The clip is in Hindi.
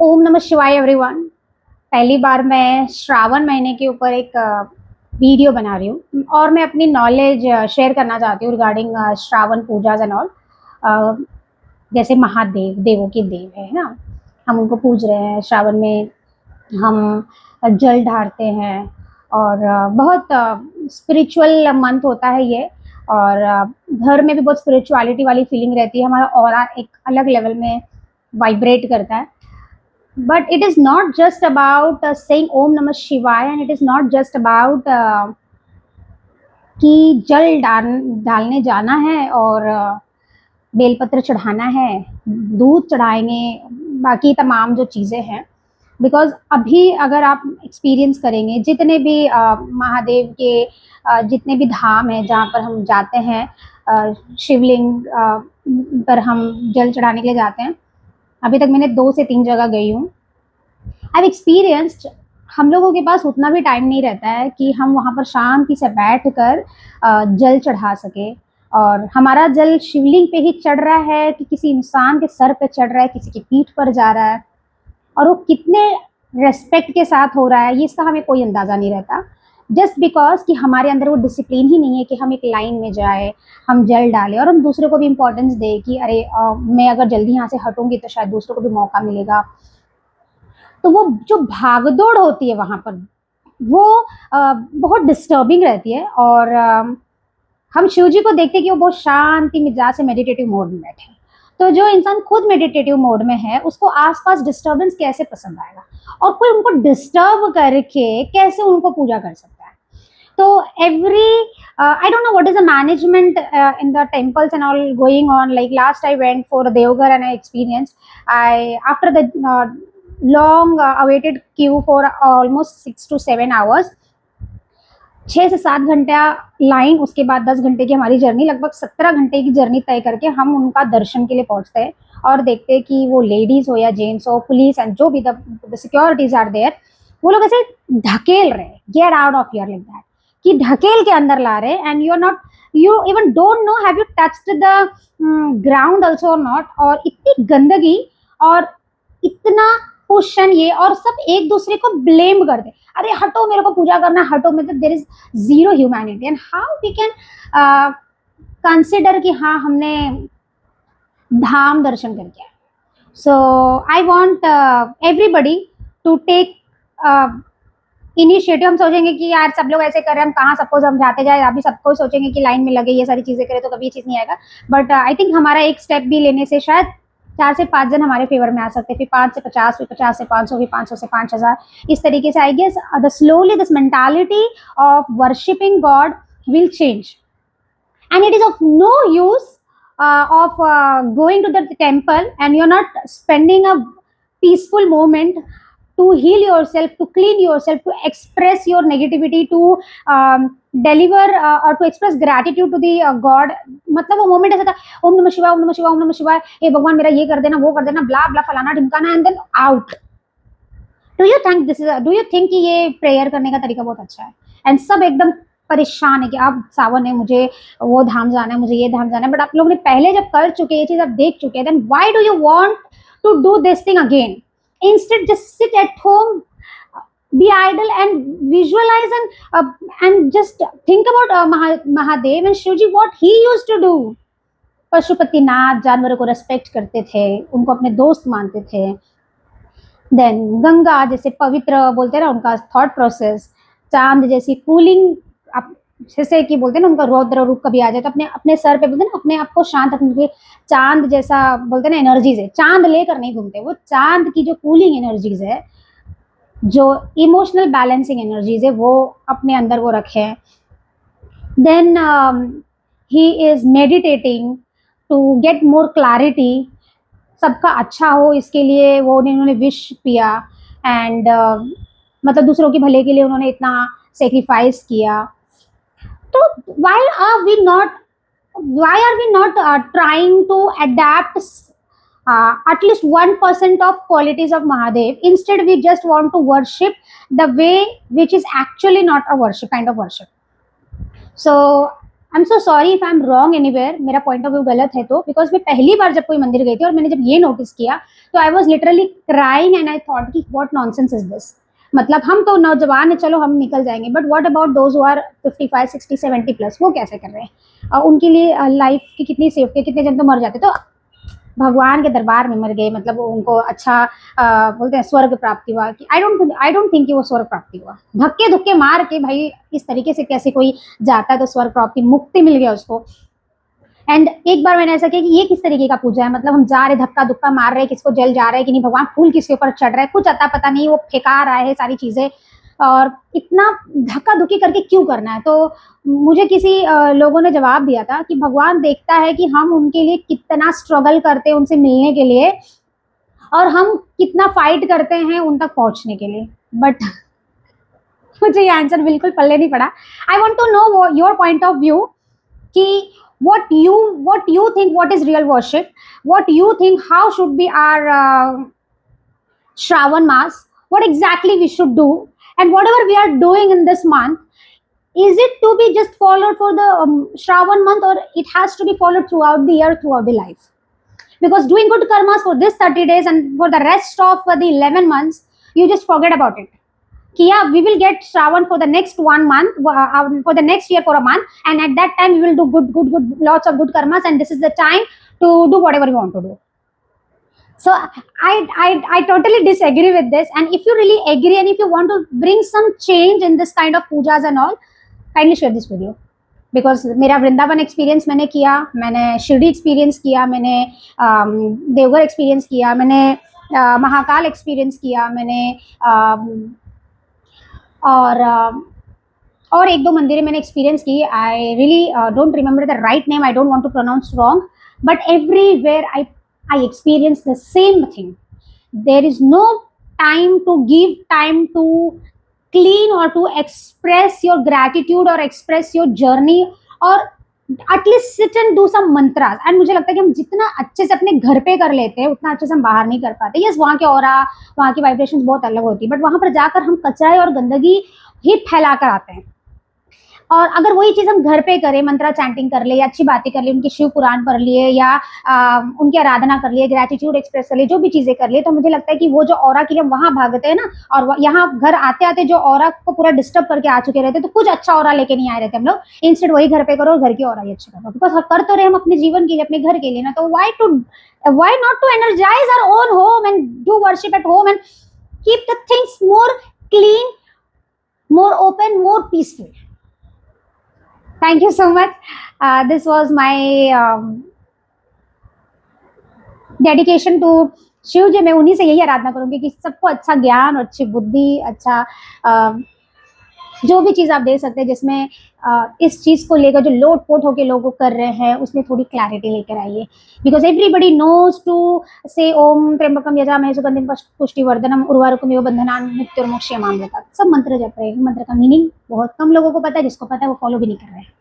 ओम नमः शिवाय एवरीवन। पहली बार मैं श्रावण महीने के ऊपर एक वीडियो बना रही हूँ और मैं अपनी नॉलेज शेयर करना चाहती हूँ regarding Shravan Pooja's and all. जैसे महादेव देवों के देव है ना, हम उनको पूज रहे हैं श्रावण में। हम जल ढारते हैं और बहुत स्पिरिचुअल मंथ होता है ये। और घर में भी बहुत स्पिरिचुअलिटी वाली फीलिंग रहती है, हमारा ऑरा एक अलग लेवल में वाइब्रेट करता है। But it is not just about saying Om Namah Shivaya, and it is not just about कि जल डालने जाना है और बेलपत्र चढ़ाना है, दूध चढ़ाएंगे, बाकी तमाम जो चीज़ें हैं। बिकॉज अभी अगर आप एक्सपीरियंस करेंगे जितने भी महादेव के जितने भी धाम हैं जहाँ पर हम जाते हैं, शिवलिंग पर हम जल चढ़ाने के लिए जाते हैं। अभी तक मैंने 2 से 3 जगह गई हूँ। आई एक्सपीरियंस्ड, हम लोगों के पास उतना भी टाइम नहीं रहता है कि हम वहाँ पर शांति से बैठ कर जल चढ़ा सके। और हमारा जल शिवलिंग पे ही चढ़ रहा है कि किसी इंसान के सर पे चढ़ रहा है, किसी की पीठ पर जा रहा है, और वो कितने रेस्पेक्ट के साथ हो रहा है, ये इसका हमें कोई अंदाज़ा नहीं रहता। जस्ट बिकॉज कि हमारे अंदर वो डिसिप्लिन ही नहीं है कि हम एक लाइन में जाए, हम जल डालें और हम दूसरे को भी इम्पोर्टेंस दें कि अरे मैं अगर जल्दी यहाँ से हटूंगी तो शायद दूसरों को भी मौका मिलेगा। तो वो जो भागदौड़ होती है वहाँ पर, वो बहुत डिस्टर्बिंग रहती है। और हम शिव जी को देखते हैं कि वो बहुत शांति मिजाज से मेडिटेटिव मोड में बैठे हैं। तो जो इंसान खुद मेडिटेटिव मोड में है उसको आसपास डिस्टर्बेंस कैसे पसंद आएगा, और कोई उनको डिस्टर्ब करके कैसे उनको पूजा कर सकता है। तो every I don't know what is the management in the temples and all going on. Like last I went for Devghar and I experienced, I after the long awaited queue for almost 6 to 7 hours, 6 से 7 घंटा लाइन, उसके बाद 10 घंटे की हमारी जर्नी, लगभग 17 घंटे की जर्नी तय करके हम उनका दर्शन के लिए पहुंचते हैं। और देखते हैं कि वो लेडीज हो या जेंट्स हो, पुलिस एंड जो भी द सिक्योरिटीज आर देयर, वो लोग ऐसे ढकेल रहे, get out of here like that, कि ढकेल के अंदर ला रहे। And you are not, you even don't know have you touched the ground also और नॉट। और इतनी गंदगी और इतना क्वेश्चन ये, और सब एक दूसरे को ब्लेम करते, अरे हटो मेरे को पूजा करना, हटो। मतलब there is zero humanity. And how we can consider कि हाँ हमने धाम दर्शन करके आए। So I want everybody to take initiative. हम सोचेंगे कि यार सब लोग ऐसे कर रहे हैं, हम कहाँ सबको समझाते जाए, अभी सबको सोचेंगे कि लाइन में लगे ये सारी चीजें करें तो कभी ये चीज नहीं आएगा। बट आई थिंक हमारा एक स्टेप भी लेने से शायद 4 से 5 जन हमारे फेवर में आ सकते हैं, फिर 5 से 50, फिर 50 से 500, फिर 500 से 5,000। इस तरीके से I guess the slowly this mentality of worshipping God will change. And it is of no use of going to the temple and you're not spending a peaceful moment to heal yourself, to clean yourself, to express your negativity, to deliver or to express gratitude to the god। मतलब वो मोमेंट ऐसा था, ओम नमः शिवाय, ओम नमः शिवाय, ओम नमः शिवाय, हे भगवान मेरा ये कर देना, वो कर देना, ब्ला ब्ला फलाना ढिमकाना, and then out. Do you think कि ये प्रेयर करने का तरीका बहुत अच्छा है? एंड सब एकदम परेशान है कि अब सावन है, मुझे वो धाम जाना है, मुझे ये धाम जाना है। बट आप लोगों ने पहले जब कर चुके, ये चीज आप देख चुके हैं, then why do you want to do this thing again? Instead just sit at home, be idle and visualize and just think about Mahadev and Shivji, what he used to do। Pashupatinath जानवरों को रेस्पेक्ट करते थे, उनको अपने दोस्त मानते थे। देन गंगा जैसे पवित्र बोलते हैं ना, उनका थॉट प्रोसेस। चांद जैसी कूलिंग, जैसे कि बोलते हैं ना, उनका रौद्र रूप कभी आ जाए तो अपने अपने सर पे बोलते हैं ना, अपने आप को शांत रखने, चांद जैसा बोलते हैं ना एनर्जीज है, चांद लेकर नहीं घूमते, वो चांद की जो कूलिंग एनर्जीज है, जो इमोशनल बैलेंसिंग एनर्जीज है, वो अपने अंदर वो रखे। Then he is meditating to get more clarity, सबका अच्छा हो इसके लिए वो उन्होंने विश किया। एंड मतलब दूसरों के भले के लिए उन्होंने इतना सेक्रीफाइस किया। तो why are we not trying to adapt at least 1% of qualities of Mahadev? Instead we just want to worship the way which is actually not a worship kind of worship. So I am so sorry if I am wrong anywhere, मेरा पॉइंट ऑफ व्यू गलत है तो, बिकॉज मैं पहली बार जब कोई मंदिर गई थी और मैंने जब ये नोटिस किया तो I was literally crying and I thought कि व्हाट नॉनसेंस इज दिस। मतलब हम तो नौजवान है, चलो हम निकल जाएंगे, but what about those who are 55 60 70 plus, वो कैसे कर रहे हैं? उनके लिए लाइफ की कितनी सेफ्टी, कितने जन तो मर जाते। तो भगवान के दरबार में मर गए, मतलब उनको अच्छा बोलते हैं स्वर्ग प्राप्ति हुआ कि आई डोंट थिंक कि वो स्वर्ग प्राप्ति हुआ। धक्के धुक्के मार के भाई इस तरीके से कैसे कोई जाता है तो स्वर्ग प्राप्ति, मुक्ति मिल गया उसको। एंड एक बार मैंने ऐसा किया कि ये किस तरीके का पूजा है, मतलब हम जा रहे धक्का धुक्का मार रहे हैं, किसको जल जा रहा है कि नहीं, भगवान फूल किसके ऊपर चढ़ रहा है, कुछ अता पता नहीं, वो फेंका रहा है सारी चीजें, और इतना धक्का धुक्की करके क्यों करना है? तो मुझे किसी लोगों ने जवाब दिया था कि भगवान देखता है कि हम उनके लिए कितना स्ट्रगल करते हैं उनसे मिलने के लिए, और हम कितना फाइट करते हैं उन तक पहुंचने के लिए। बट मुझे ये आंसर बिल्कुल पल्ले नहीं पड़ा। I want to know your point of view कि what you think, what is real worship, what you think, how should be our Shravan Mass, what exactly we should do, and whatever we are doing in this month, is it to be just followed for the Shravan month, or it has to be followed throughout the year, throughout the life? Because doing good karmas for this 30 days and for the rest of the 11 months, you just forget about it. Yeah, we will get Shravan for the next 1 month, for the next year for a month, and at that time we will do good, lots of good karmas, and this is the time to do whatever we want to do. So I totally disagree with this, and if you really agree and if you want to bring some change in this kind of pujas and all, kindly share this video. Because मेरा वृंदावन एक्सपीरियंस मैंने किया, मैंने शिरडी एक्सपीरियंस किया, मैंने देवघर एक्सपीरियंस किया, मैंने महाकाल एक्सपीरियंस किया, मैंने और एक दो मंदिरें मैंने एक्सपीरियंस की। I really don't remember the right name, I don't want to pronounce wrong, but everywhere I experience the same thing. There is no time to give time to clean और टू एक्सप्रेस योर ग्रैटिट्यूड और एक्सप्रेस योर जर्नी, और at least sit and do some mantras. And मुझे लगता है कि हम जितना अच्छे से अपने घर पे कर लेते हैं उतना अच्छे से हम बाहर नहीं कर पाते। यस, वहाँ के ऑरा, वहाँ की वाइब्रेशंस बहुत अलग होती है, बट वहाँ पर जाकर हम कचरा और गंदगी ही फैला कर आते हैं। और अगर वही चीज हम घर पे करें, मंत्रा चैंटिंग कर ले या अच्छी बातें कर ले, उनके शिव पुराण पढ़ लिए या उनकी आराधना कर लिए, ग्रेटिट्यूड एक्सप्रेस कर लिए, जो भी चीजें कर लिए, तो मुझे लगता है कि वो जो ऑरा के लिए हम वहां भागते हैं ना, और यहाँ घर आते आते जो ऑरा को पूरा डिस्टर्ब करके आ चुके रहते, तो कुछ अच्छा ऑरा लेके नहीं आए रहते हम लोग। इंस्टेड वही घर पे करो और घर की ऑरा ही अच्छी करो, बिकॉज कर तो रहे हम अपने जीवन के लिए, अपने घर के लिए ना, तो why not to energize our own home and do worship at home and keep the things more clean, more open, more peaceful. Thank you so much. This was my dedication to Shiv जी। मैं उन्हीं से यही आराधना करूंगी कि सबको अच्छा ज्ञान और अच्छी बुद्धि, अच्छा जो भी चीज आप दे सकते हैं जिसमें इस चीज को लेकर जो लोट पोट होके लोग कर रहे हैं उसमें थोड़ी क्लैरिटी लेकर आइए। बिकॉज एवरीबडी नोज टू से ओम त्र्यंबकम यजामहे सुगंधिम पुष्टिवर्धनम उर्वारुकमिव बंधनान् मृत्युर्मोक्षयमामृतात्। सब मंत्र जप रहे हैं, मंत्र का मीनिंग बहुत कम लोगों को पता है, जिसको पता है वो फॉलो भी नहीं कर रहे हैं।